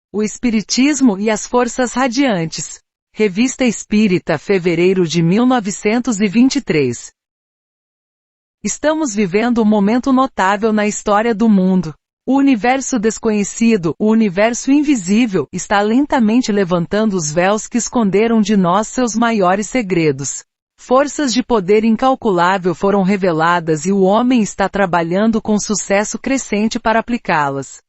O Espiritismo e as Forças Radiantes. Revista Espírita, fevereiro de 1923. Estamos vivendo um momento notável na história do mundo. O universo desconhecido, o universo invisível, está lentamente levantando os véus que esconderam de nós seus maiores segredos. Forças de poder incalculável foram reveladas e o homem está trabalhando com sucesso crescente para aplicá-las.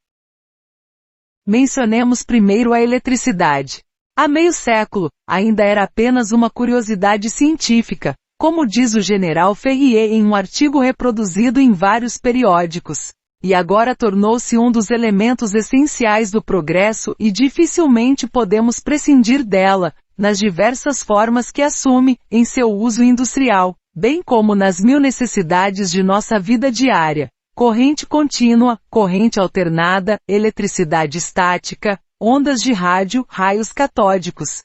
Mencionemos primeiro a eletricidade. Há meio século, ainda era apenas uma curiosidade científica, como diz o general Ferrier em um artigo reproduzido em vários periódicos. E agora tornou-se um dos elementos essenciais do progresso e dificilmente podemos prescindir dela, nas diversas formas que assume, em seu uso industrial, bem como nas mil necessidades de nossa vida diária. Corrente contínua, corrente alternada, eletricidade estática, ondas de rádio, raios catódicos.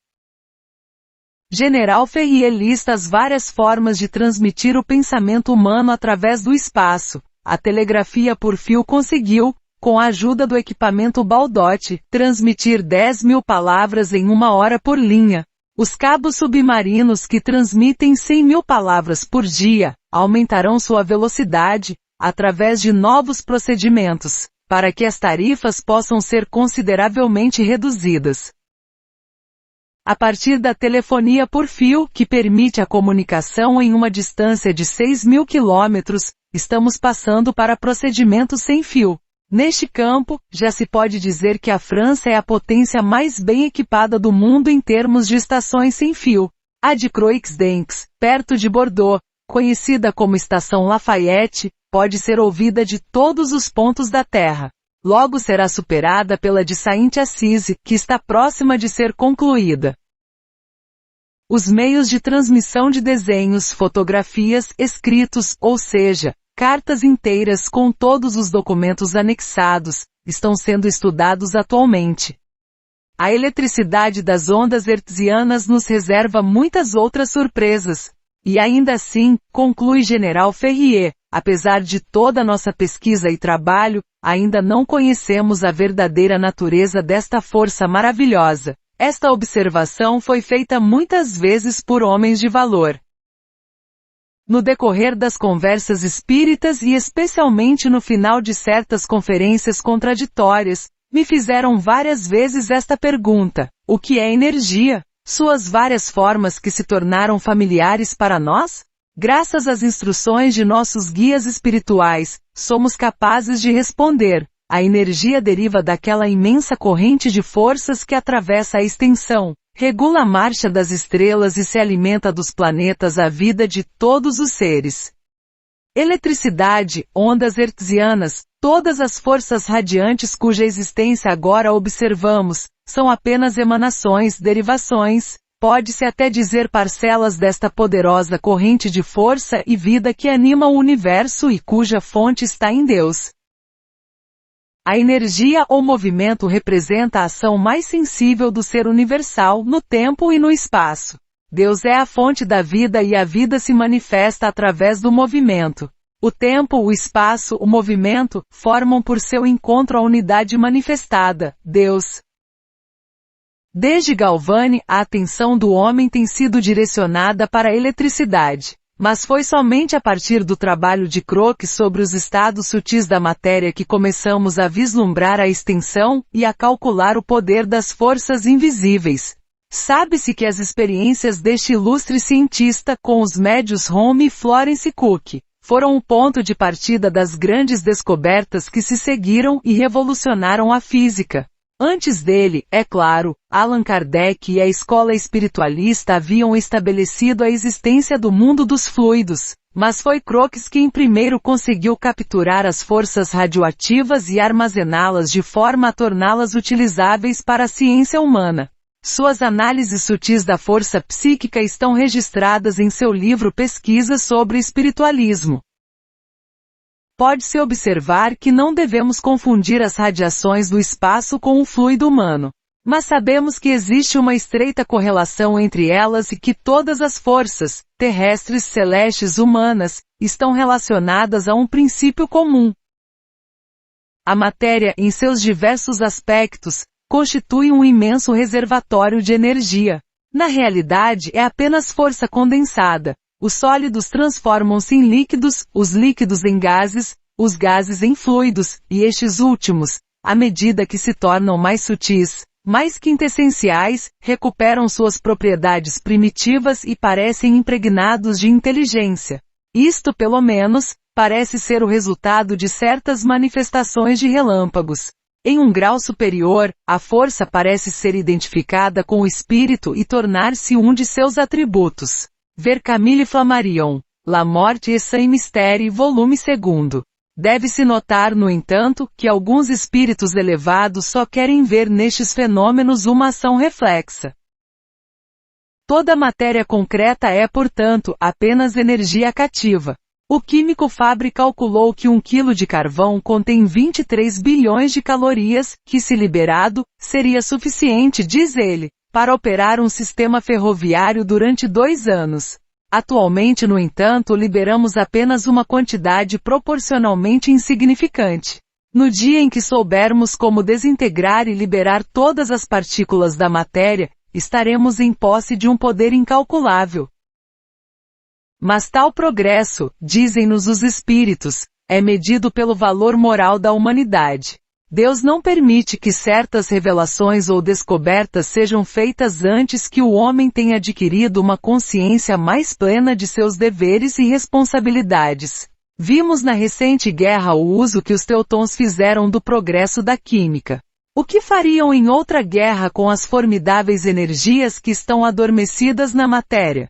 General Ferrier lista as várias formas de transmitir o pensamento humano através do espaço. A telegrafia por fio conseguiu, com a ajuda do equipamento Baldotte, transmitir 10.000 palavras em 1 hora por linha. Os cabos submarinos que transmitem 100.000 palavras por dia, aumentarão sua velocidade, através de novos procedimentos, para que as tarifas possam ser consideravelmente reduzidas. A partir da telefonia por fio, que permite a comunicação em uma distância de 6.000 quilômetros, estamos passando para procedimentos sem fio. Neste campo, já se pode dizer que a França é a potência mais bem equipada do mundo em termos de estações sem fio. A de Croix-Denks, perto de Bordeaux, conhecida como Estação Lafayette, pode ser ouvida de todos os pontos da Terra. Logo será superada pela de Saint-Assise, que está próxima de ser concluída. Os meios de transmissão de desenhos, fotografias, escritos, ou seja, cartas inteiras com todos os documentos anexados, estão sendo estudados atualmente. A eletricidade das ondas hertzianas nos reserva muitas outras surpresas. E ainda assim, conclui General Ferrier, apesar de toda nossa pesquisa e trabalho, ainda não conhecemos a verdadeira natureza desta força maravilhosa. Esta observação foi feita muitas vezes por homens de valor. No decorrer das conversas espíritas e especialmente no final de certas conferências contraditórias, me fizeram várias vezes esta pergunta: o que é energia? Suas várias formas que se tornaram familiares para nós? Graças às instruções de nossos guias espirituais, somos capazes de responder. A energia deriva daquela imensa corrente de forças que atravessa a extensão, regula a marcha das estrelas e se alimenta dos planetas, a vida de todos os seres. Eletricidade, ondas hertzianas, todas as forças radiantes cuja existência agora observamos, são apenas emanações, derivações, pode-se até dizer parcelas desta poderosa corrente de força e vida que anima o universo e cuja fonte está em Deus. A energia ou movimento representa a ação mais sensível do ser universal no tempo e no espaço. Deus é a fonte da vida e a vida se manifesta através do movimento. O tempo, o espaço, o movimento, formam por seu encontro a unidade manifestada, Deus. Desde Galvani, a atenção do homem tem sido direcionada para a eletricidade. Mas foi somente a partir do trabalho de Crookes sobre os estados sutis da matéria que começamos a vislumbrar a extensão e a calcular o poder das forças invisíveis. Sabe-se que as experiências deste ilustre cientista com os médios Home e Florence Cook foram o ponto de partida das grandes descobertas que se seguiram e revolucionaram a física. Antes dele, é claro, Allan Kardec e a escola espiritualista haviam estabelecido a existência do mundo dos fluidos, mas foi Crookes quem primeiro conseguiu capturar as forças radioativas e armazená-las de forma a torná-las utilizáveis para a ciência humana. Suas análises sutis da força psíquica estão registradas em seu livro Pesquisas sobre Espiritualismo. Pode-se observar que não devemos confundir as radiações do espaço com o fluido humano. Mas sabemos que existe uma estreita correlação entre elas e que todas as forças, terrestres, celestes, humanas, estão relacionadas a um princípio comum. A matéria, em seus diversos aspectos, constitui um imenso reservatório de energia. Na realidade, é apenas força condensada. Os sólidos transformam-se em líquidos, os líquidos em gases, os gases em fluidos, e estes últimos, à medida que se tornam mais sutis, mais quintessenciais, recuperam suas propriedades primitivas e parecem impregnados de inteligência. Isto, pelo menos, parece ser o resultado de certas manifestações de relâmpagos. Em um grau superior, a força parece ser identificada com o espírito e tornar-se um de seus atributos. Ver Camille Flammarion, La Morte et Saint Mystère, volume 2. Deve-se notar, no entanto, que alguns espíritos elevados só querem ver nestes fenômenos uma ação reflexa. Toda matéria concreta é, portanto, apenas energia cativa. O químico Fabre calculou que 1 quilo de carvão contém 23 bilhões de calorias, que se liberado, seria suficiente, diz ele, para operar um sistema ferroviário durante 2 anos. Atualmente, no entanto, liberamos apenas uma quantidade proporcionalmente insignificante. No dia em que soubermos como desintegrar e liberar todas as partículas da matéria, estaremos em posse de um poder incalculável. Mas tal progresso, dizem-nos os espíritos, é medido pelo valor moral da humanidade. Deus não permite que certas revelações ou descobertas sejam feitas antes que o homem tenha adquirido uma consciência mais plena de seus deveres e responsabilidades. Vimos na recente guerra o uso que os teutons fizeram do progresso da química. O que fariam em outra guerra com as formidáveis energias que estão adormecidas na matéria?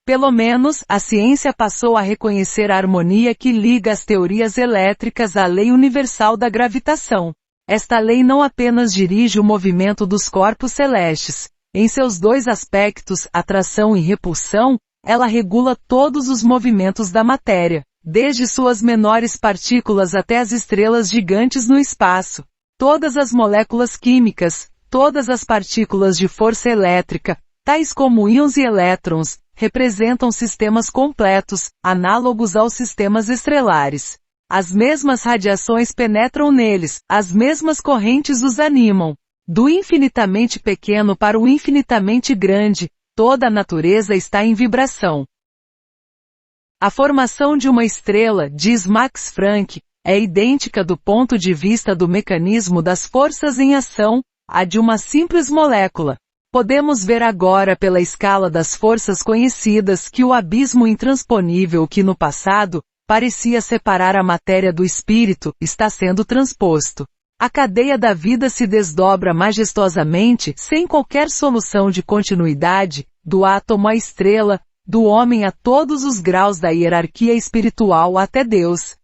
Pelo menos, a ciência passou a reconhecer a harmonia que liga as teorias elétricas à lei universal da gravitação. Esta lei não apenas dirige o movimento dos corpos celestes. Em seus 2 aspectos, atração e repulsão, ela regula todos os movimentos da matéria, desde suas menores partículas até as estrelas gigantes no espaço. Todas as moléculas químicas, todas as partículas de força elétrica, tais como íons e elétrons, representam sistemas completos, análogos aos sistemas estrelares. As mesmas radiações penetram neles, as mesmas correntes os animam. Do infinitamente pequeno para o infinitamente grande, toda a natureza está em vibração. A formação de uma estrela, diz Max Frank, é idêntica do ponto de vista do mecanismo das forças em ação, à de uma simples molécula. Podemos ver agora pela escala das forças conhecidas que o abismo intransponível que no passado parecia separar a matéria do espírito está sendo transposto. A cadeia da vida se desdobra majestosamente, sem qualquer solução de continuidade, do átomo à estrela, do homem a todos os graus da hierarquia espiritual até Deus.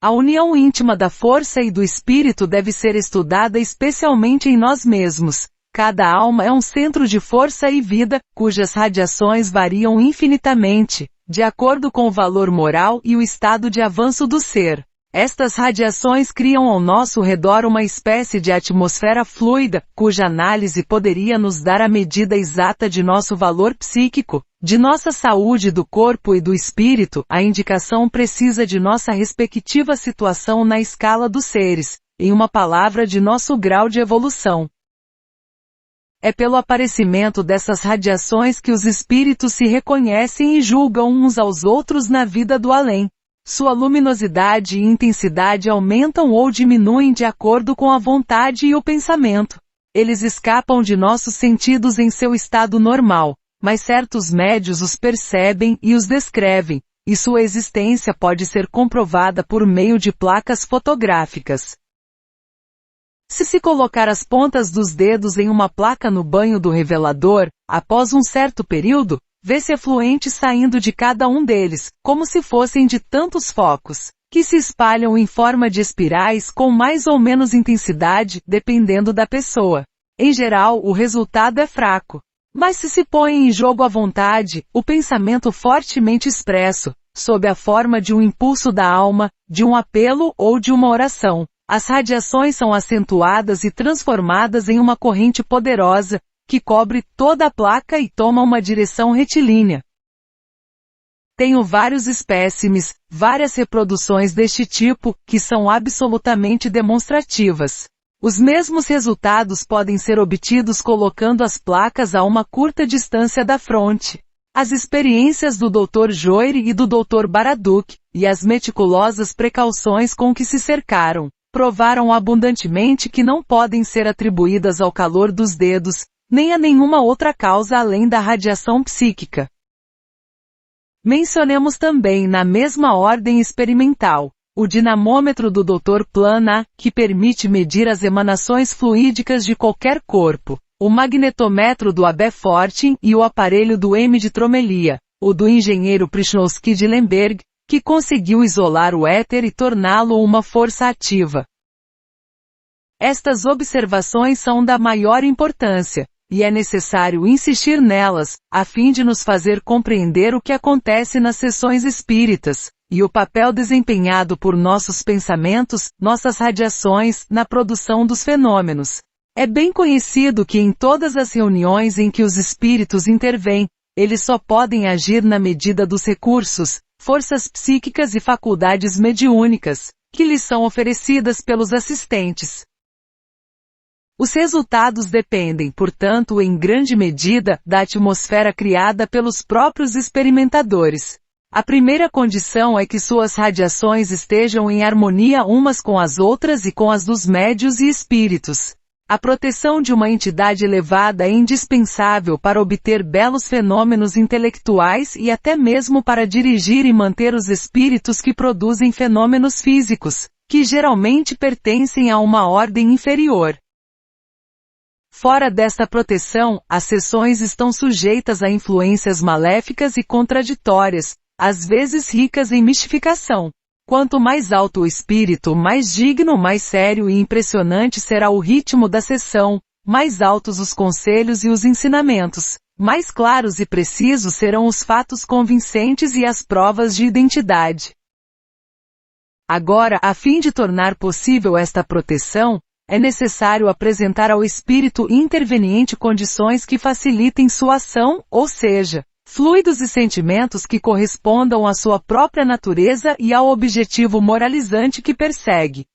A união íntima da força e do espírito deve ser estudada especialmente em nós mesmos. Cada alma é um centro de força e vida, cujas radiações variam infinitamente, de acordo com o valor moral e o estado de avanço do ser. Estas radiações criam ao nosso redor uma espécie de atmosfera fluida, cuja análise poderia nos dar a medida exata de nosso valor psíquico, de nossa saúde do corpo e do espírito. A indicação precisa de nossa respectiva situação na escala dos seres, em uma palavra, de nosso grau de evolução. É pelo aparecimento dessas radiações que os espíritos se reconhecem e julgam uns aos outros na vida do além. Sua luminosidade e intensidade aumentam ou diminuem de acordo com a vontade e o pensamento. Eles escapam de nossos sentidos em seu estado normal, mas certos médios os percebem e os descrevem, e sua existência pode ser comprovada por meio de placas fotográficas. Se colocar as pontas dos dedos em uma placa no banho do revelador, após um certo período, vê-se efluente saindo de cada um deles, como se fossem de tantos focos, que se espalham em forma de espirais com mais ou menos intensidade, dependendo da pessoa. Em geral, o resultado é fraco. Mas se põe em jogo a vontade, o pensamento fortemente expresso, sob a forma de um impulso da alma, de um apelo ou de uma oração, as radiações são acentuadas e transformadas em uma corrente poderosa, que cobre toda a placa e toma uma direção retilínea. Tenho vários espécimes, várias reproduções deste tipo, que são absolutamente demonstrativas. Os mesmos resultados podem ser obtidos colocando as placas a uma curta distância da fronte. As experiências do Dr. Joire e do Dr. Baraduc, e as meticulosas precauções com que se cercaram, provaram abundantemente que não podem ser atribuídas ao calor dos dedos, nem a nenhuma outra causa além da radiação psíquica. Mencionemos também na mesma ordem experimental, o dinamômetro do Dr. Plana, que permite medir as emanações fluídicas de qualquer corpo, o magnetometro do Abbe Fortin e o aparelho do M. de Tromelia, o do engenheiro Prishnowski de Lemberg, que conseguiu isolar o éter e torná-lo uma força ativa. Estas observações são da maior importância, e é necessário insistir nelas, a fim de nos fazer compreender o que acontece nas sessões espíritas, e o papel desempenhado por nossos pensamentos, nossas radiações, na produção dos fenômenos. É bem conhecido que em todas as reuniões em que os espíritos intervêm, eles só podem agir na medida dos recursos, forças psíquicas e faculdades mediúnicas, que lhes são oferecidas pelos assistentes. Os resultados dependem, portanto, em grande medida, da atmosfera criada pelos próprios experimentadores. A primeira condição é que suas radiações estejam em harmonia umas com as outras e com as dos médios e espíritos. A proteção de uma entidade elevada é indispensável para obter belos fenômenos intelectuais e até mesmo para dirigir e manter os espíritos que produzem fenômenos físicos, que geralmente pertencem a uma ordem inferior. Fora desta proteção, as sessões estão sujeitas a influências maléficas e contraditórias, às vezes ricas em mistificação. Quanto mais alto o espírito, mais digno, mais sério e impressionante será o ritmo da sessão, mais altos os conselhos e os ensinamentos, mais claros e precisos serão os fatos convincentes e as provas de identidade. Agora, a fim de tornar possível esta proteção, é necessário apresentar ao espírito interveniente condições que facilitem sua ação, ou seja, fluidos e sentimentos que correspondam à sua própria natureza e ao objetivo moralizante que persegue.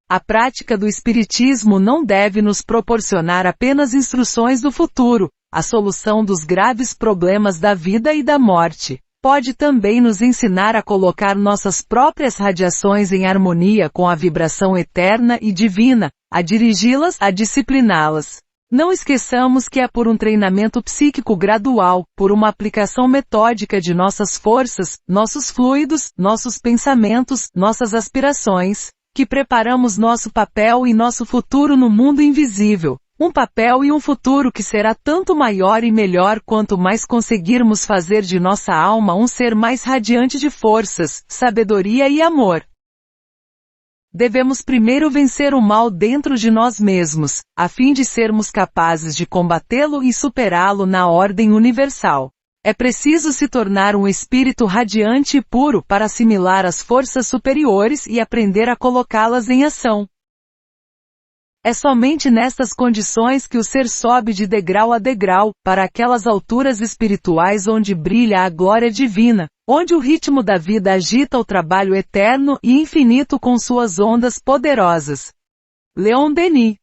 A prática do espiritismo não deve nos proporcionar apenas instruções do futuro, a solução dos graves problemas da vida e da morte. Pode também nos ensinar a colocar nossas próprias radiações em harmonia com a vibração eterna e divina, a dirigi-las, a discipliná-las. Não esqueçamos que é por um treinamento psíquico gradual, por uma aplicação metódica de nossas forças, nossos fluidos, nossos pensamentos, nossas aspirações, que preparamos nosso papel e nosso futuro no mundo invisível. Um papel e um futuro que será tanto maior e melhor quanto mais conseguirmos fazer de nossa alma um ser mais radiante de forças, sabedoria e amor. Devemos primeiro vencer o mal dentro de nós mesmos, a fim de sermos capazes de combatê-lo e superá-lo na ordem universal. É preciso se tornar um espírito radiante e puro para assimilar as forças superiores e aprender a colocá-las em ação. É somente nestas condições que o ser sobe de degrau a degrau, para aquelas alturas espirituais onde brilha a glória divina, onde o ritmo da vida agita o trabalho eterno e infinito com suas ondas poderosas. Leon Denis